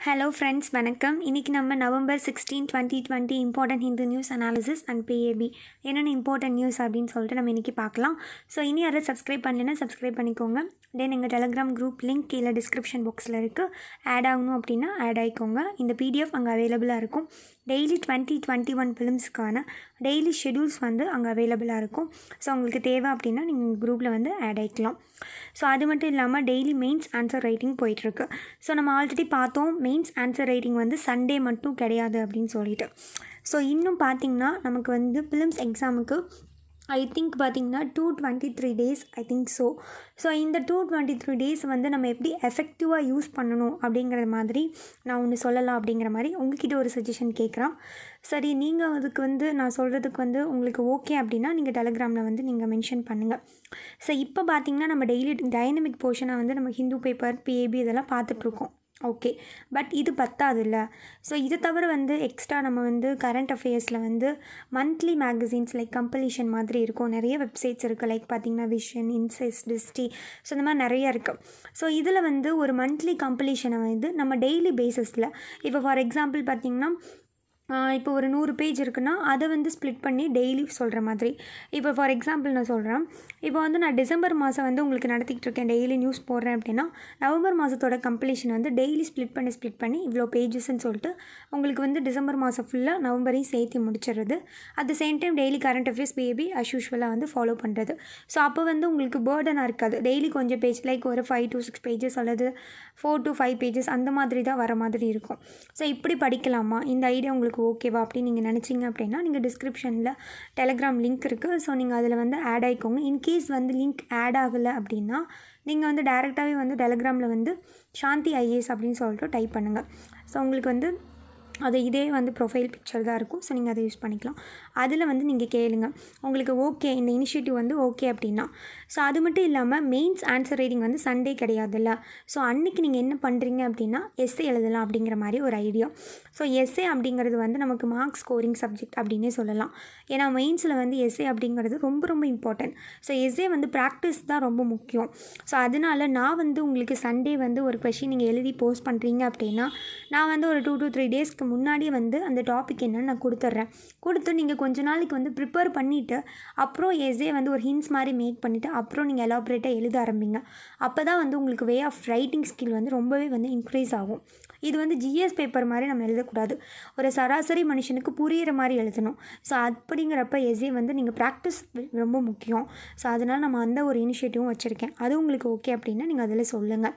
Hello friends, வணக்கம். இன்றைக்கி நம்ம November 16, 2020 important Hindu news analysis and PAP என்னென்ன இம்பார்ட்டன்ட் நியூஸ் அப்படின்னு சொல்லிட்டு நம்ம இன்றைக்கி பார்க்கலாம். ஸோ இனி யாரும் சப்ஸ்கிரைப் பண்ணலைன்னா சப்ஸ்கிரைப் பண்ணிக்கோங்க. தென் எங்கள் டெலிகிராம் குரூப் லிங்க் கீழே டிஸ்கிரிப்ஷன் பாக்ஸில் இருக்குது. ஆட் ஆகணும் அப்படின்னா ஆட் ஆகிக்கோங்க. இந்த பிடிஎஃப் அங்கே அவைலபிளாக இருக்கும். டெய்லி 2021 ஃபிலிம்ஸ்க்கான டெய்லி ஷெடியூல்ஸ் வந்து அங்கே அவைலபிளாக இருக்கும். ஸோ உங்களுக்கு தேவை அப்படின்னா நீங்கள் குரூப்பில் வந்து ஆட் ஆகிக்கலாம். ஸோ அது மட்டும் இல்லாமல் டெய்லி மெயின்ஸ் ஆன்சர் ரைட்டிங் போயிட்டுருக்கு. ஸோ நம்ம ஆல்ரெடி பார்த்தோம், மெயின்ஸ் ஆன்சர் ரைட்டிங் வந்து சண்டே மட்டும் கிடையாது அப்படின்னு சொல்லிட்டு. ஸோ இன்னும் பார்த்திங்கன்னா நமக்கு வந்து ஃபிலிம்ஸ் எக்ஸாமுக்கு ஐ திங்க் பார்த்திங்கன்னா 223 days ஐ திங்க் ஸோ இந்த 223 days வந்து நம்ம எப்படி எஃபெக்டிவாக யூஸ் பண்ணணும் அப்படிங்கிற மாதிரி நான் ஒன்று சொல்லலாம். அப்படிங்கிற மாதிரி உங்கள்கிட்ட ஒரு சஜஷன் கேட்குறேன். சரி, நீங்கள் அதுக்கு வந்து நான் சொல்கிறதுக்கு வந்து உங்களுக்கு ஓகே அப்படின்னா நீங்கள் டெலிகிராமில் வந்து நீங்கள் மென்ஷன் பண்ணுங்கள். ஸோ இப்போ பார்த்திங்கன்னா நம்ம டெய்லி டைனமிக் போர்ஷனாக வந்து நம்ம ஹிந்து பேப்பர், பிஏபி இதெல்லாம் பார்த்துட்ருக்கோம். ஓகே, பட் இது பத்தாதுல்ல. ஸோ இதை தவிர வந்து எக்ஸ்ட்ரா நம்ம வந்து கரண்ட் அஃபேர்ஸில் வந்து மந்த்லி மேகசின்ஸ் லைக் கம்பலீஷன் மாதிரி இருக்கும். நிறைய வெப்சைட்ஸ் இருக்குது. லைக் பார்த்திங்கன்னா விஷன், இன்சைட்ஸ், டிஸ்டி, ஸோ இந்த மாதிரி நிறையா இருக்குது. ஸோ இதில் வந்து ஒரு மந்த்லி கம்பலீஷனை வந்து நம்ம டெய்லி பேசிஸில் இப்போ ஃபார் எக்ஸாம்பிள் பார்த்திங்கன்னா இப்போ ஒரு 100 பேஜ் இருக்குன்னா அதை வந்து ஸ்ப்ளிட் பண்ணி டெய்லி சொல்கிற மாதிரி. இப்போ ஃபார் எக்ஸாம்பிள் நான் சொல்கிறேன், இப்போ வந்து நான் டிசம்பர் மாதம் வந்து உங்களுக்கு நடத்திக்கிட்டு இருக்கேன், டெய்லி நியூஸ் போடுறேன் அப்படின்னா நவம்பர் மாதத்தோட கம்ப்ளீஷன் வந்து டெய்லி ஸ்ப்ளிட் பண்ணி இவ்வளோ பேஜஸ்ன்னு சொல்லிட்டு உங்களுக்கு வந்து டிசம்பர் மாதம் ஃபுல்லாக நவம்பரையும் சேர்த்து முடிச்சிடுறது. At the same time daily current affairs PIB யூஷுவலாக வந்து ஃபாலோ பண்ணுறது. ஸோ அப்போ வந்து உங்களுக்கு பேர்டனாக இருக்காது. டெய்லி கொஞ்சம் பேஜ் லைக் ஒரு 5 to 6 pages அல்லது 4 to 5 pages அந்த மாதிரி தான் வர மாதிரி இருக்கும். ஸோ இப்படி படிக்கலாமா, இந்த ஐடியா உங்களுக்கு ஓகேவா அப்படின்னு நீங்கள் நினச்சிங்க அப்படின்னா நீங்கள் டிஸ்கிரிப்ஷனில் டெலிகிராம் லிங்க் இருக்குது. ஸோ நீங்கள் அதில் வந்து ஆட் ஆகிக்கோங்க. இன்கேஸ் வந்து லிங்க் ஆட் ஆகலை அப்படின்னா நீங்கள் வந்து டேரெக்டாகவே வந்து டெலிகிராமில் வந்து சாந்தி ஐஏஎஸ் அப்படின்னு சொல்லிட்டு டைப் பண்ணுங்கள். ஸோ உங்களுக்கு வந்து அது இதே வந்து ப்ரொஃபைல் பிக்சர் தான் இருக்கும். ஸோ நீங்கள் அதை யூஸ் பண்ணிக்கலாம். அதில் வந்து நீங்கள் கேளுங்க உங்களுக்கு ஓகே, இந்த இனிஷியேட்டிவ் வந்து ஓகே அப்படின்னா. ஸோ அது மட்டும் இல்லாமல் மெயின்ஸ் ஆன்சர் ரைட்டிங் வந்து சண்டே கிடையாதுல்ல. ஸோ அன்றைக்கி நீங்கள் என்ன பண்ணுறீங்க அப்படின்னா எஸ்ஏ எழுதலாம் அப்படிங்கிற மாதிரி ஒரு ஐடியா. ஸோ எஸ்ஏ அப்படிங்கிறது வந்து நமக்கு மார்க் ஸ்கோரிங் சப்ஜெக்ட் அப்படின்னே சொல்லலாம். ஏன்னா மெயின்ஸில் வந்து எஸ்ஏ அப்படிங்கிறது ரொம்ப ரொம்ப இம்பார்ட்டன்ட். ஸோ எஸ்ஏ வந்து ப்ராக்டிஸ் தான் ரொம்ப முக்கியம். ஸோ அதனால் நான் வந்து உங்களுக்கு சண்டே வந்து ஒரு கொஷின் நீங்கள் எழுதி போஸ்ட் பண்ணுறீங்க அப்படின்னா நான் வந்து ஒரு 2 to 3 days முன்னாடியே வந்து அந்த டாபிக் என்னன்னு நான் கொடுத்து நீங்கள் கொஞ்ச நாளைக்கு வந்து ப்ரிப்பேர் பண்ணிவிட்டு அப்புறம் எஸ்ஏ வந்து ஒரு ஹிண்ட்ஸ் மாதிரி மேக் பண்ணிவிட்டு அப்புறம் நீங்கள் எலாபரேட்டாக எழுத ஆரம்பிங்க. அப்போ தான் வந்து உங்களுக்கு வே ஆஃப் ரைட்டிங் ஸ்கில் வந்து ரொம்பவே வந்து இன்க்ரீஸ் ஆகும். இது வந்து ஜிஎஸ் பேப்பர் மாதிரி நம்ம எழுதக்கூடாது. ஒரு சராசரி மனுஷனுக்கு புரிகிற மாதிரி எழுதணும். ஸோ அப்படிங்கிறப்ப எஸ்ஏ வந்து நீங்கள் ப்ராக்டிஸ் ரொம்ப முக்கியம். ஸோ அதனால் நம்ம அந்த ஒரு இனிஷியேட்டிவும் வச்சுருக்கேன். அது உங்களுக்கு ஓகே அப்படின்னா நீங்கள் அதில் சொல்லுங்கள்.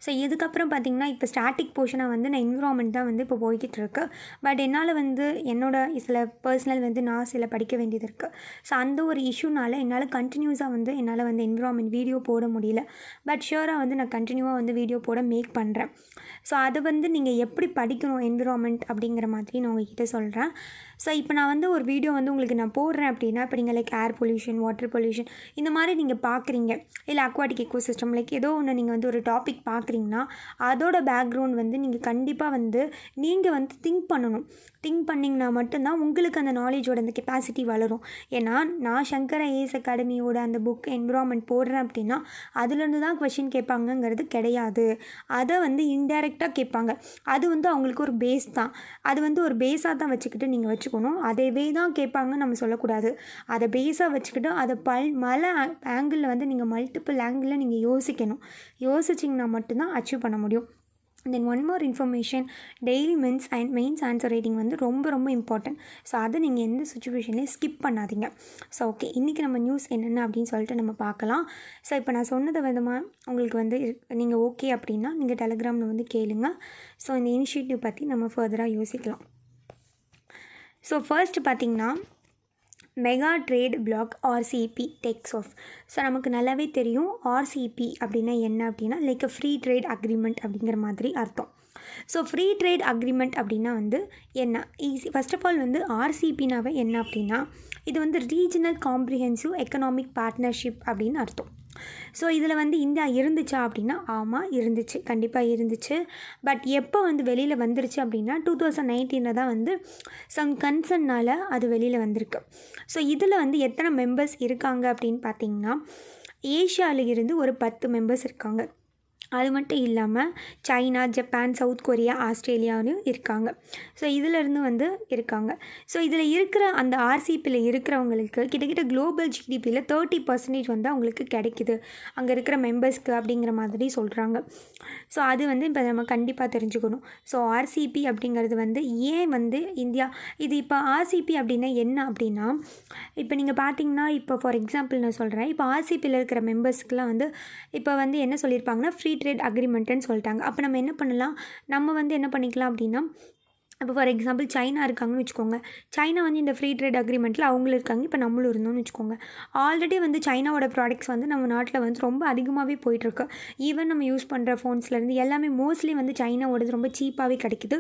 ஸோ இதுக்கப்புறம் பார்த்திங்கன்னா இப்போ ஸ்டாட்டிக் போர்ஷனாக வந்து நான் என்விரான்மெண்ட் தான் வந்து இப்போ போய்கிட்டு இருக்கு. பட் என்னால் வந்து என்னோட சில பர்சனல் வந்து நான் சில படிக்க வேண்டியது இருக்குது. ஸோ அந்த ஒரு இஷ்யூனால் என்னால் கண்டினியூஸாக வந்து என்னால் வந்து என்விரான்மெண்ட் வீடியோ போட முடியல. பட் ஷியோராக வந்து நான் கண்டினியூவாக வந்து வீடியோ போட மேக் பண்ணுறேன். ஸோ அதை வந்து நீங்கள் எப்படி படிக்கணும் என்விரான்மெண்ட் அப்படிங்கிற மாதிரி நான் உங்கள்கிட்ட சொல்கிறேன். ஸோ இப்போ நான் வந்து ஒரு வீடியோ வந்து உங்களுக்கு நான் போடுறேன் அப்படின்னா இப்போ நீங்கள் like air pollution, water pollution இந்த மாதிரி நீங்கள் பார்க்குறீங்க, இல்லை அக்வாட்டிக் எக்கோசிஸ்டம் லைக் ஏதோ ஒன்று நீங்கள் வந்து ஒரு டாபிக் பார்க்குறீங்கன்னா அதோட பேக்ரவுண்ட் வந்து நீங்கள் கண்டிப்பாக வந்து நீங்கள் வந்து திங்க் பண்ணிங்கன்னா மட்டும்தான் உங்களுக்கு அந்த நாலேஜோட அந்த கெப்பாசிட்டி வளரும். ஏன்னா நான் சங்கர் ஐஏஎஸ் அகாடமியோட அந்த புக் என்விரான்மெண்ட் போடுறேன் அப்படின்னா அதுலேருந்து தான் கொஷின் கேட்பாங்கங்கிறது கிடையாது. அதை வந்து இன்டைரக்டாக கேட்பாங்க. அது வந்து அவங்களுக்கு ஒரு பேஸ் தான். அது வந்து ஒரு பேஸாக தான் வச்சுக்கிட்டு நீங்கள் வச்சுக்கணும். அதேவே தான் கேட்பாங்கன்னு நம்ம சொல்லக்கூடாது. அதை பேஸாக வச்சுக்கிட்டு அதை பல ஆங்கிளில் வந்து நீங்கள் மல்டிபிள் ஆங்கிளில் நீங்கள் யோசிச்சிங்கன்னா மட்டும்தான் அச்சீவ் பண்ண முடியும். Then one more information, daily mains answer writing வந்து ரொம்ப ரொம்ப இம்பார்ட்டன்ட். ஸோ அதை நீங்கள் எந்த சுச்சுவேஷன்லேயும் ஸ்கிப் பண்ணாதீங்க. ஸோ ஓகே, இன்றைக்கி நம்ம நியூஸ் என்னென்ன அப்படின்னு சொல்லிட்டு நம்ம பார்க்கலாம். ஸோ இப்போ நான் சொன்னது விதமாக உங்களுக்கு வந்து நீங்கள் ஓகே அப்படின்னா நீங்கள் டெலிகிராமில் வந்து கேளுங்க. ஸோ இந்த இனிஷியேட்டிவ் பற்றி நம்ம ஃபர்தராக யோசிக்கலாம். ஸோ ஃபர்ஸ்ட் பார்த்திங்கன்னா mega trade bloc RCEP takes off. So நமக்கு நல்லாவே தெரியும் ஆர்சிபி அப்படின்னா என்ன அப்படின்னா லைக் ஃப்ரீ ட்ரேட் அக்ரிமெண்ட் அப்படிங்கிற மாதிரி அர்த்தம். ஸோ ஃப்ரீ ட்ரேட் அக்ரிமெண்ட் அப்படின்னா வந்து என்ன ஈஸி. ஃபர்ஸ்ட் ஆஃப் ஆல் வந்து ஆர்சிபினாவே என்ன அப்படின்னா இது வந்து ரீஜனல் காம்ப்ரிஹென்சிவ் எக்கனாமிக் பார்ட்னர்ஷிப் அப்படின்னு அர்த்தம். ஸோ இதில் வந்து இந்தியா இருந்துச்சா அப்படின்னா ஆமாம் இருந்துச்சு, கண்டிப்பாக இருந்துச்சு. பட் எப்போ வந்து வெளியில் வந்துருச்சு அப்படின்னா 2019 தான் வந்து சம் கன்சர்னால் அது வெளியில் வந்திருக்கு. ஸோ இதில் வந்து எத்தனை மெம்பர்ஸ் இருக்காங்க அப்படின்னு பார்த்தீங்கன்னா ஏஷியாவில் இருந்து ஒரு 10 மெம்பர்ஸ் இருக்காங்க. அது மட்டும் இல்லாமல் சைனா, ஜப்பான், சவுத் கொரியா, ஆஸ்திரேலியாவிலையும் இருக்காங்க. ஸோ இதிலேருந்து வந்து இருக்காங்க. ஸோ இதில் இருக்கிற அந்த ஆர்சிபியில் இருக்கிறவங்களுக்கு கிட்டத்தட்ட குளோபல் ஜிடிபியில் 30% வந்து அவங்களுக்கு கிடைக்குது அங்கே இருக்கிற மெம்பர்ஸ்க்கு அப்படிங்கிற மாதிரி சொல்கிறாங்க. ஸோ அது வந்து இப்போ நம்ம கண்டிப்பாக தெரிஞ்சுக்கணும். ஸோ ஆர்சிபி அப்படிங்கிறது வந்து ஏன் வந்து இந்தியா இது இப்போ ஆர்சிபி அப்படின்னா என்ன அப்படின்னா, இப்போ நீங்கள் பார்த்தீங்கன்னா இப்போ ஃபார் எக்ஸாம்பிள் நான் சொல்கிறேன். இப்போ ஆர்சிபியில் இருக்கிற மெம்பர்ஸ்க்குலாம் வந்து இப்போ வந்து என்ன சொல்லியிருப்பாங்கன்னா ஃப்ரீ ட்ரேட் அக்ரிமெண்ட்டுன்னு சொல்லிட்டாங்க. அப்போ நம்ம என்ன பண்ணலாம், நம்ம வந்து என்ன பண்ணிக்கலாம் அப்படின்னா, இப்போ ஃபார் எக்ஸாம்பிள் சைனா இருக்காங்கன்னு வச்சுக்கோங்க. சைனா வந்து இந்த ஃப்ரீ ட்ரேட் அக்ரிமெண்ட்டில் அவங்களும் இருக்காங்க, இப்போ நம்மளும் இருந்தோம்னு வச்சுக்கோங்க. ஆல்ரெடி வந்து சைனாவோட ப்ராடக்ட்ஸ் வந்து நம்ம நாட்டில் வந்து ரொம்ப அதிகமாகவே போயிட்டுருக்கு. ஈவன் நம்ம யூஸ் பண்ணுற ஃபோன்ஸ்லேருந்து எல்லாமே மோஸ்ட்லி வந்து சைனாவோடது ரொம்ப சீப்பாகவே கிடைக்குது.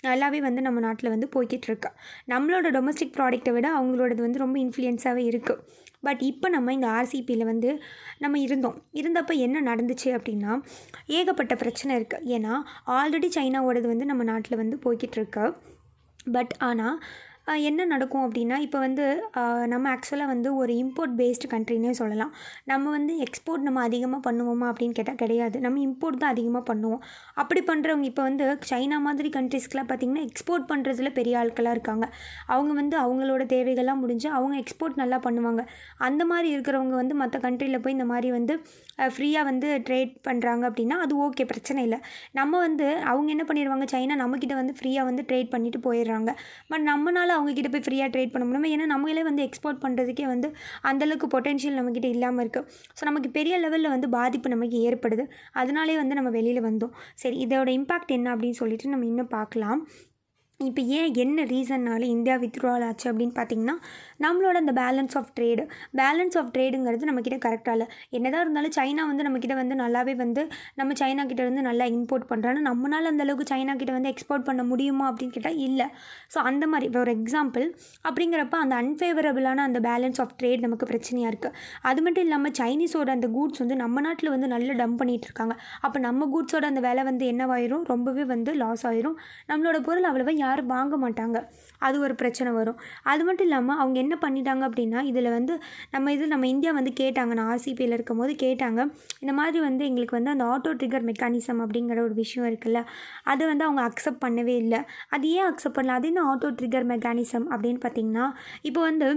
நல்லாவே வந்து நம்ம நாட்டில் வந்து போய்கிட்டுருக்கு. நம்மளோட டொமஸ்டிக் ப்ராடக்ட்டை விட அவங்களோடது வந்து ரொம்ப இன்ஃப்ளூயன்ஸாகவே இருக்குது. பட் இப்போ நம்ம இந்த ஆர்சிபியில் வந்து நம்ம இருந்தப்போ என்ன நடந்துச்சு அப்படின்னா, ஏகப்பட்ட பிரச்சனை இருக்குது. ஏன்னா ஆல்ரெடி சைனாவோடது வந்து நம்ம நாட்டில் வந்து போய்கிட்டுருக்கு. பட் ஆனால் என்ன நடக்கும் அப்படின்னா, இப்போ வந்து நம்ம ஆக்சுவலாக வந்து ஒரு இம்போர்ட் பேஸ்டு கண்ட்ரின்னே சொல்லலாம். நம்ம வந்து எக்ஸ்போர்ட் நம்ம அதிகமாக பண்ணுவோமா அப்படின்னு கேட்டால் கிடையாது. நம்ம இம்போர்ட் தான் அதிகமாக பண்ணுவோம். அப்படி பண்ணுறவங்க இப்போ வந்து சைனா மாதிரி கண்ட்ரிஸ்க்கெலாம் பார்த்திங்கன்னா எக்ஸ்போர்ட் பண்ணுறதுல பெரிய ஆட்களாக இருக்காங்க. அவங்க வந்து அவங்களோட தேவைகள்லாம் முடிஞ்சு அவங்க எக்ஸ்போர்ட் நல்லா பண்ணுவாங்க. அந்த மாதிரி இருக்கிறவங்க வந்து மற்ற கண்ட்ரியில் போய் இந்த மாதிரி வந்து ஃப்ரீயாக வந்து ட்ரேட் பண்ணுறாங்க அப்படின்னா அது ஓகே, பிரச்சனை இல்லை. நம்ம வந்து அவங்க என்ன பண்ணிடுவாங்க, சைனா நம்மக்கிட்ட வந்து ஃப்ரீயாக வந்து ட்ரேட் பண்ணிவிட்டு போயிடுறாங்க. பட் நம்மளால் அவங்கக்கிட்ட போய் ஃப்ரீயாக ட்ரேட் பண்ண முடியுமா? ஏன்னா நம்மளே வந்து எக்ஸ்போர்ட் பண்ணுறதுக்கே வந்து அந்தளவுக்கு பொட்டென்ஷியல் நம்மக்கிட்ட இல்லாமல் இருக்குது. ஸோ நமக்கு பெரிய லெவலில் வந்து பாதிப்பு நமக்கு ஏற்படுது. அதனாலே வந்து நம்ம வெளியில் வந்தோம். சரி, இதோட இம்பேக்ட் என்ன அப்படின்னு சொல்லிட்டு நம்ம இன்னும் பார்க்கலாம். இப்போ என்ன ரீசன்னால இந்தியா வித்ட்ரால் ஆச்சு அப்படின்னு பார்த்திங்கன்னா, நம்மளோட அந்த பேலன்ஸ் ஆஃப் ட்ரேடுங்கிறது நம்மக்கிட்ட கரெக்டாக இல்லை. என்னதான் இருந்தாலும் சைனா வந்து நம்மக்கிட்ட வந்து நல்லாவே வந்து நம்ம சைனா கிட்ட வந்து நல்லா இம்போர்ட் பண்ணுறாங்க. நம்மளால் அந்தளவுக்கு சைனா கிட்ட வந்து எக்ஸ்போர்ட் பண்ண முடியுமா அப்படின்னு கேட்டால் இல்லை. ஸோ அந்த மாதிரி இப்போ ஒரு எக்ஸாம்பிள் அப்படிங்கிறப்ப அந்த அன்ஃபேவரபிளான அந்த பேலன்ஸ் ஆஃப் ட்ரேட் நமக்கு பிரச்சனையாக இருக்குது. அது மட்டும் இல்லாமல் சைனீஸோட அந்த கூட்ஸ் வந்து நம்ம நாட்டில் வந்து நல்லா டம்ப் பண்ணிகிட்டு இருக்காங்க. அப்போ நம்ம கூட்ஸோட அந்த விலை வந்து என்னவாயிரும், ரொம்பவே வந்து லாஸ் ஆயிரும். நம்மளோட பொருள் அவ்வளோவா யாரும் வாங்க மாட்டாங்க. அது ஒரு பிரச்சனை வரும். அது மட்டும் இல்லாமல் அவங்க என்ன பண்ணிட்டாங்க அப்படின்னா, இதில் வந்து நம்ம இந்தியா வந்து கேட்டாங்க, நான் ஆர்சிபியில் இருக்கும்போது கேட்டாங்க, இந்த மாதிரி வந்து எங்களுக்கு வந்து அந்த ஆட்டோ ட்ரிகர் மெக்கானிசம் அப்படிங்கிற ஒரு விஷயம் இருக்குல்ல, அதை வந்து அவங்க அக்செப்ட் பண்ணவே இல்லை. அது ஏன் அக்செப்ட் பண்ணல? அது என்ன ஆட்டோ ட்ரிகர் மெக்கானிசம் அப்படின்னு பார்த்திங்கன்னா, இப்போ வந்து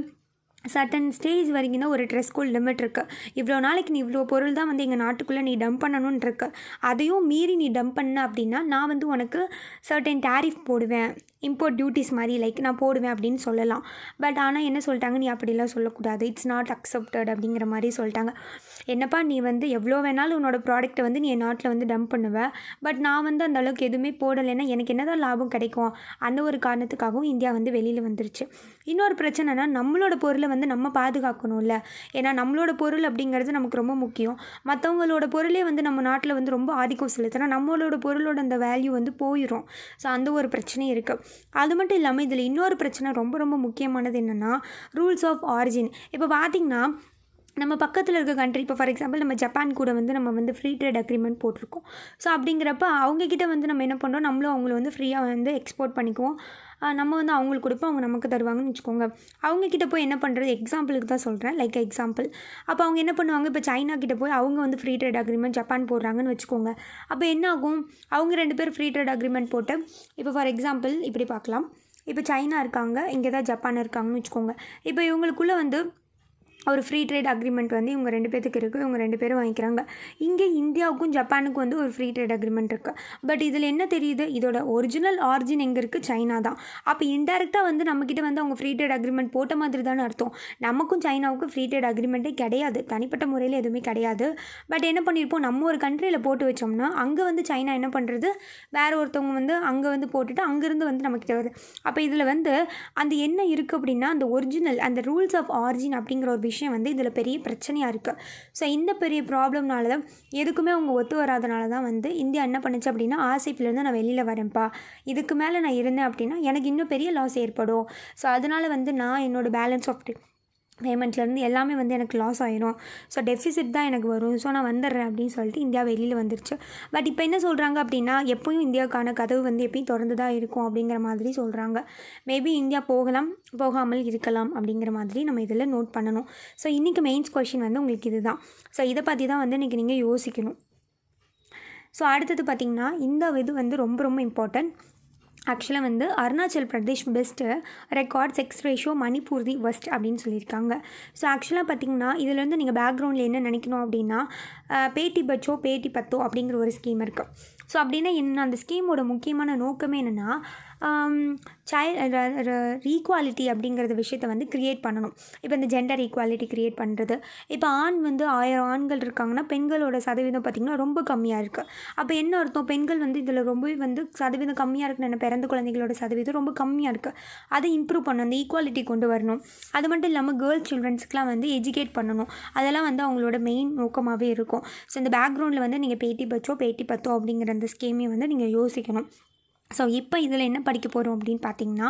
சர்டன் ஸ்டேஜ் வரைக்கும் தான் ஒரு ட்ரெஸ்கோல் லிமிட் இருக்குது. இவ்வளோ நாளைக்கு நீ இவ்வளோ பொருள் தான் வந்து எங்கள் நாட்டுக்குள்ளே நீ டம்ப் பண்ணணும்னு இருக்கு. அதையும் மீறி நீ டம்ப் பண்ண அப்படின்னா நான் வந்து உனக்கு சர்டன் டேரிஃப் போடுவேன், இம்போர்ட் டியூட்டிஸ் மாதிரி நான் போடுவேன் அப்படின்னு சொல்லலாம். பட் ஆனால் என்ன சொல்லிட்டாங்க, நீ அப்படிலாம் சொல்லக்கூடாது, இட்ஸ் நாட் அக்செப்டட் அப்படிங்கிற மாதிரி சொல்லிட்டாங்க. என்னப்பா நீ வந்து எவ்வளோ வேணாலும் உன்னோட ப்ராடக்ட்டை வந்து நீ என் நாட்டில் வந்து டம்ப் பண்ணுவேன், பட் நான் வந்து அந்த அளவுக்கு எதுவுமே போடலைன்னா எனக்கு என்ன தான் லாபம் கிடைக்கும்? அந்த ஒரு காரணத்துக்காகவும் இந்தியா வந்து வெளியில் வந்துருச்சு. இன்னொரு பிரச்சனைனா நம்மளோட பொருளை வந்து நம்ம பாதுகாக்கணும்ல. ஏன்னா நம்மளோட பொருள் அப்படிங்கிறது நமக்கு ரொம்ப முக்கியம். மற்றவங்களோட பொருளே வந்து நம்ம நாட்டில் வந்து ரொம்ப ஆதிக்கம் செலுத்தினா நம்மளோட பொருளோட அந்த வேல்யூ வந்து போயிடும். ஸோ அந்த ஒரு பிரச்சனையும் இருக்குது. அது மட்டும் இல்லாமல் இதில் இன்னொரு பிரச்சனை ரொம்ப ரொம்ப முக்கியமானது என்னென்னா, ரூல்ஸ் ஆஃப் ஆரிஜின். இப்போ பார்த்திங்கன்னா நம்ம பக்கத்தில் இருக்க கண்ட்ரி, இப்போ ஃபார் எக்ஸாம்பிள் நம்ம ஜப்பான் கூட வந்து நம்ம வந்து ஃப்ரீ ட்ரேட் அக்ரிமெண்ட் போட்டிருக்கோம். ஸோ அப்படிங்கிறப்ப அவங்கக்கிட்ட வந்து நம்ம என்ன பண்ணுறோம், நம்மளும் அவங்கள வந்து ஃப்ரீயாக வந்து எக்ஸ்போர்ட் பண்ணிக்குவோம். நம்ம வந்து அவங்களுக்கு கொடுப்போம், அவங்க நமக்கு தருவாங்கன்னு வச்சுக்கோங்க. அவங்கக்கிட்ட போய் என்ன பண்ணுறது, எக்ஸாம்பிளுக்கு தான் சொல்கிறேன், லைக் எக்ஸாம்பிள். அப்போ அவங்க என்ன பண்ணுவாங்க, இப்போ சைனா கிட்ட போய் அவங்க வந்து ஃப்ரீ ட்ரேட் அக்ரிமெண்ட் ஜப்பான் போடுறாங்கன்னு வச்சுக்கோங்க. அப்போ என்ன ஆகும், அவங்க 2 பேர் ஃப்ரீ ட்ரேட் அக்ரிமெண்ட் போட்டு, இப்போ ஃபார் எக்ஸாம்பிள் இப்படி பார்க்கலாம். இப்போ சைனா இருக்காங்க, இங்கே தான் ஜப்பான் இருக்காங்கன்னு வச்சுக்கோங்க. இப்போ இவங்களுக்குள்ளே வந்து ஒரு ஃப்ரீ ட்ரேட் அக்ரிமெண்ட் வந்து இவங்க 2 பேத்துக்கு இருக்குது. இவங்க 2 பேரும் வாங்கிக்கிறாங்க. இங்கே இந்தியாவுக்கும் ஜப்பானுக்கும் வந்து ஒரு ஃப்ரீ ட்ரேட் அக்ரிமெண்ட் இருக்குது. பட் இதில் என்ன தெரியுது, இதோட ஒரிஜினல் ஆரிஜின் எங்கே இருக்குது, சைனா தான். அப்போ இன்டெரக்டாக வந்து நம்மக்கிட்ட வந்து அவங்க ஃப்ரீ ட்ரேட் அக்ரிமெண்ட் போட்ட மாதிரி தானே அர்த்தம். நமக்கும் சைனாவுக்கும் ஃப்ரீ ட்ரேட் அக்ரிமெண்ட்டே கிடையாது, தனிப்பட்ட முறையில் எதுவுமே கிடையாது. பட் என்ன பண்ணியிருப்போம், நம்ம ஒரு கண்ட்ரியில் போட்டு வச்சோம்னா அங்கே வந்து சைனா என்ன பண்ணுறது, வேறு ஒருத்தவங்க வந்து அங்கே வந்து போட்டுட்டு அங்கேருந்து வந்து நம்மக்கிட்ட வருது. அப்போ இதில் வந்து அந்த என்ன இருக்குது அப்படின்னா, அந்த ஒரிஜினல் அந்த ரூல்ஸ் ஆஃப் ஆரிஜின் அப்படிங்கிற ஒரு விஷயம் வந்து இதில் பெரிய பிரச்சனையாக இருக்குது. ஸோ இந்த பெரிய ப்ராப்ளம்னால தான் எதுக்குமே அவங்க ஒத்து வராதனால தான் வந்து இந்தியா என்ன பண்ணுச்சு அப்படின்னா, ஆர்சிபிலேருந்து நான் வெளியில் வரேன்ப்பா, இதுக்கு மேலே நான் இருந்தேன் அப்படின்னா எனக்கு இன்னும் பெரிய லாஸ் ஏற்படும். ஸோ அதனால் வந்து நான் என்னோடய பேலன்ஸ் ஆஃப் பேமெண்ட்லேருந்து எல்லாமே வந்து எனக்கு லாஸ் ஆயிரும். ஸோ டெஃபிசிட் தான் எனக்கு வரும். ஸோ நான் வந்துடுறேன் அப்படின்னு சொல்லிட்டு இந்தியா வெளியில் வந்துருச்சு. பட் இப்போ என்ன சொல்கிறாங்க அப்படின்னா, எப்போயும் இந்தியாவுக்கான கதவு வந்து எப்பயும் திறந்து தான் இருக்கும் அப்படிங்கிற மாதிரி சொல்கிறாங்க. மேபி இந்தியா போகலாம், போகாமல் இருக்கலாம் அப்படிங்கிற மாதிரி நம்ம இதில் நோட் பண்ணணும். ஸோ இன்றைக்கி மெயின்ஸ் கொஷின் வந்து உங்களுக்கு இதுதான். ஸோ இதை பற்றி தான் வந்து இன்றைக்கி நீங்கள் யோசிக்கணும். ஸோ அடுத்தது பார்த்திங்கன்னா இந்த இது வந்து ரொம்ப ரொம்ப இம்பார்ட்டன்ட். ஆக்சுவலாக வந்து Arunachal Pradesh best, record sex ratio Manipur தி ஒஸ்ட் அப்படின்னு சொல்லியிருக்காங்க. ஸோ ஆக்சுவலாக பார்த்திங்கன்னா இதில் வந்து நீங்கள் பேக்ரவுண்டில் என்ன நினைக்கணும் அப்படின்னா, பேட்டி பச்சோ பேட்டி பத்தோ அப்படிங்கிற ஒரு ஸ்கீம் இருக்குது. ஸோ அப்படின்னா என்ன, அந்த ஸ்கீமோட முக்கியமான நோக்கமே என்னென்னா ஈக்குவாலிட்டி அப்படிங்கிறத விஷயத்தை வந்து க்ரியேட் பண்ணணும். இப்போ இந்த ஜெண்டர் ஈக்குவாலிட்டி க்ரியேட் பண்ணுறது. இப்போ ஆண் வந்து 1000 ஆண்கள் இருக்காங்கன்னா பெண்களோட சதவீதம் பார்த்திங்கன்னா ரொம்ப கம்மியாக இருக்குது. அப்போ என்ன அர்த்தம், பெண்கள் வந்து இதில் ரொம்பவே வந்து சதவீதம் கம்மியாக இருக்குன்னு பிறந்த குழந்தைகளோட சதவீதம் ரொம்ப கம்மியாக இருக்குது. அதை இம்ப்ரூவ் பண்ணணும், அந்த ஈக்குவாலிட்டி கொண்டு வரணும். அது மட்டும் இல்லாமல் கேர்ள்ஸ் சில்ட்ரன்ஸ்க்குலாம் வந்து எஜுகேட் பண்ணணும். அதெல்லாம் வந்து அவங்களோட மெயின் நோக்கமாகவே இருக்கும். ஸோ இந்த பேக்ரவுண்டில் வந்து நீங்கள் பேட்டி பச்சோ பேட்டி பத்தோ அப்படிங்கிற அந்த ஸ்கீமே வந்து நீங்கள் யோசிக்கணும். ஸோ இப்போ இதில் என்ன படிக்க போகிறோம் அப்படின்னு பார்த்தீங்கன்னா,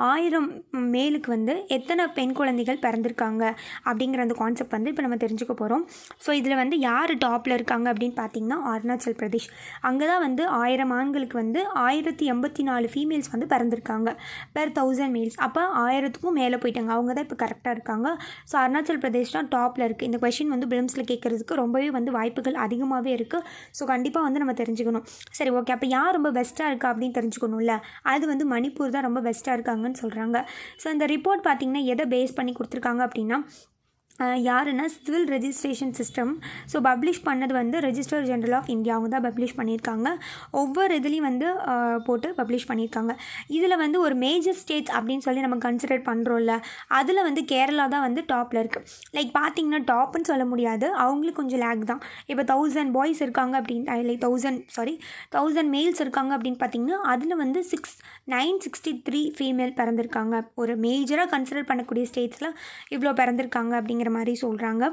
1000 மேலுக்கு வந்து எத்தனை பெண் குழந்தைகள் பிறந்திருக்காங்க அப்படிங்கிற அந்த கான்செப்ட் வந்து இப்போ நம்ம தெரிஞ்சுக்க போகிறோம். ஸோ இதில் வந்து யார் டாப்பில் இருக்காங்க அப்படின்னு பார்த்தீங்கன்னா அருணாச்சல் பிரதேஷ். அங்கே தான் வந்து 1000 ஆண்களுக்கு வந்து 1084 ஃபீமேல்ஸ் வந்து பிறந்திருக்காங்க பெர் 1000 மேல்ஸ். அப்போ 1000க்கும் மேலே போயிட்டாங்க, அவங்க தான் இப்போ கரெக்டாக இருக்காங்க. ஸோ அருணாச்சல் பிரதேஷ் தான் டாப்பில் இருக்குது. இந்த கொஷின் வந்து பிலிம்ஸில் கேட்குறதுக்கு ரொம்பவே வந்து வாய்ப்புகள் அதிகமாகவே இருக்குது. ஸோ கண்டிப்பாக வந்து நம்ம தெரிஞ்சுக்கணும். சரி, ஓகே, அப்போ யார் ரொம்ப பெஸ்ட்டாக இருக்கா அப்படின்னு தெரிஞ்சுக்கணும்ல. அது வந்து மணிப்பூர் தான் ரொம்ப பெஸ்ட்டாக இருக்காங்கன்னு சொல்கிறாங்க. ஸோ இந்த ரிப்போர்ட் பார்த்திங்கன்னா எதை பேஸ் பண்ணி கொடுத்துருக்காங்க அப்படின்னா, யாருன்னா civil registration system. So publish பண்ணது வந்து ரெஜிஸ்டர் ஜெனரல் ஆஃப் இந்தியா, அவங்க தான் பப்ளிஷ் பண்ணியிருக்காங்க. ஒவ்வொரு இதுலேயும் வந்து போட்டு பப்ளிஷ் பண்ணியிருக்காங்க. இதில் வந்து ஒரு மேஜர் ஸ்டேட்ஸ் அப்படின்னு சொல்லி நம்ம கன்சிடர் பண்ணுறோம்ல, அதில் வந்து கேரளா தான் வந்து டாப்பில் இருக்குது. லைக் பார்த்திங்கன்னா டாப்னு சொல்ல முடியாது, அவங்களுக்கு கொஞ்சம் லேக் தான். இப்போ 1000 பாய்ஸ் இருக்காங்க அப்படின்னு, லைக் 1000 மேல்ஸ் இருக்காங்க அப்படின்னு பார்த்திங்கன்னா அதில் வந்து 963 ஃபீமேல் பிறந்திருக்காங்க. ஒரு மேஜராக கன்சிடர் பண்ணக்கூடிய ஸ்டேட்ஸில் இவ்வளோ பிறந்திருக்காங்க அப்படிங்கிற மாதிரி சொல்கிறாங்க.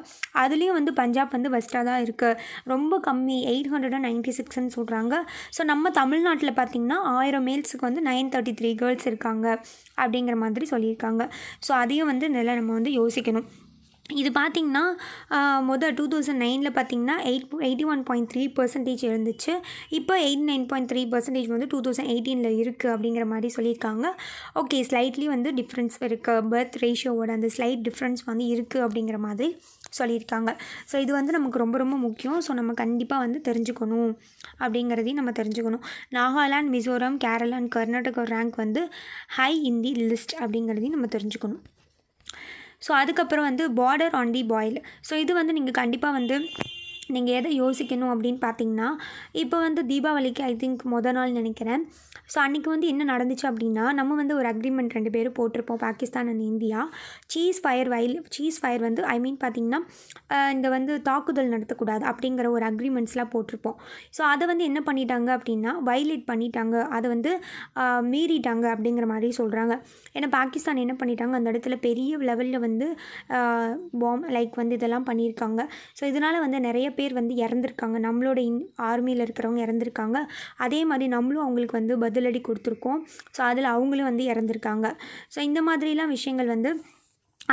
அதுலேயும் வந்து பஞ்சாப் வந்து பெஸ்ட்டாக தான் இருக்குது, ரொம்ப கம்மி 896ன்னு சொல்கிறாங்க. ஸோ நம்ம தமிழ்நாட்டில் பார்த்திங்கன்னா 1000 மேல்ஸுக்கு வந்து 933 கேர்ள்ஸ் இருக்காங்க அப்படிங்கிற மாதிரி சொல்லியிருக்காங்க. ஸோ அதையும் வந்து நல்லா நம்ம வந்து யோசிக்கணும். இது பார்த்திங்கன்னா 2009 பார்த்திங்கன்னா 81.3% இருந்துச்சு. இப்போ 89.3% வந்து 2018 இருக்குது அப்படிங்கிற மாதிரி சொல்லியிருக்காங்க. ஓகே, ஸ்லைட்லி வந்து டிஃப்ரென்ஸ் இருக்குது, பர்த் ரேஷியோவோட அந்த ஸ்லைட் டிஃப்ரென்ஸ் வந்து இருக்குது அப்படிங்கிற மாதிரி சொல்லியிருக்காங்க. ஸோ இது வந்து நமக்கு ரொம்ப ரொம்ப முக்கியம். ஸோ நம்ம கண்டிப்பாக வந்து தெரிஞ்சுக்கணும் அப்படிங்கிறதையும் நம்ம தெரிஞ்சுக்கணும். நாகாலாந்து, மிசோரம், கேரளா அண்ட் கர்நாடகா ரேங்க் வந்து ஹை இன் தி லிஸ்ட் அப்படிங்கிறதையும் நம்ம தெரிஞ்சுக்கணும். ஸோ அதுக்கப்புறம் வந்து border on the boil. So இது வந்து நீங்கள் கண்டிப்பாக வந்து நீங்கள் எதை யோசிக்கணும் அப்படின்னு பார்த்தீங்கன்னா, இப்போ வந்து தீபாவளிக்கு ஐ திங்க் நாள் நினைக்கிறேன். ஸோ அன்றைக்கி வந்து என்ன நடந்துச்சு அப்படின்னா, நம்ம வந்து ஒரு அக்ரிமெண்ட் 2 பேரும் போட்டிருப்போம், Pakistan and India. Cheese fire வந்து பார்த்திங்கன்னா இந்த வந்து தாக்குதல் நடத்தக்கூடாது அப்படிங்கிற ஒரு அக்ரிமெண்ட்ஸ்லாம் போட்டிருப்போம். ஸோ அதை வந்து என்ன பண்ணிட்டாங்க அப்படின்னா வயலேட் பண்ணிட்டாங்க, அதை வந்து மீறிட்டாங்க அப்படிங்கிற மாதிரி சொல்கிறாங்க. ஏன்னா பாகிஸ்தான் என்ன பண்ணிட்டாங்க, அந்த இடத்துல பெரிய லெவலில் வந்து லைக் வந்து இதெல்லாம் பண்ணியிருக்காங்க. ஸோ இதனால் வந்து நிறைய பேர் வந்து இறந்துருக்காங்க, நம்மளோட ஆர்மியில் இருக்கிறவங்க இறந்துருக்காங்க. அதே மாதிரி நம்மளும் அவங்களுக்கு வந்து பதிலடி கொடுத்துருக்கோம். ஸோ அதில் அவங்களும் வந்து இறந்துருக்காங்க. ஸோ இந்த மாதிரிலாம் விஷயங்கள் வந்து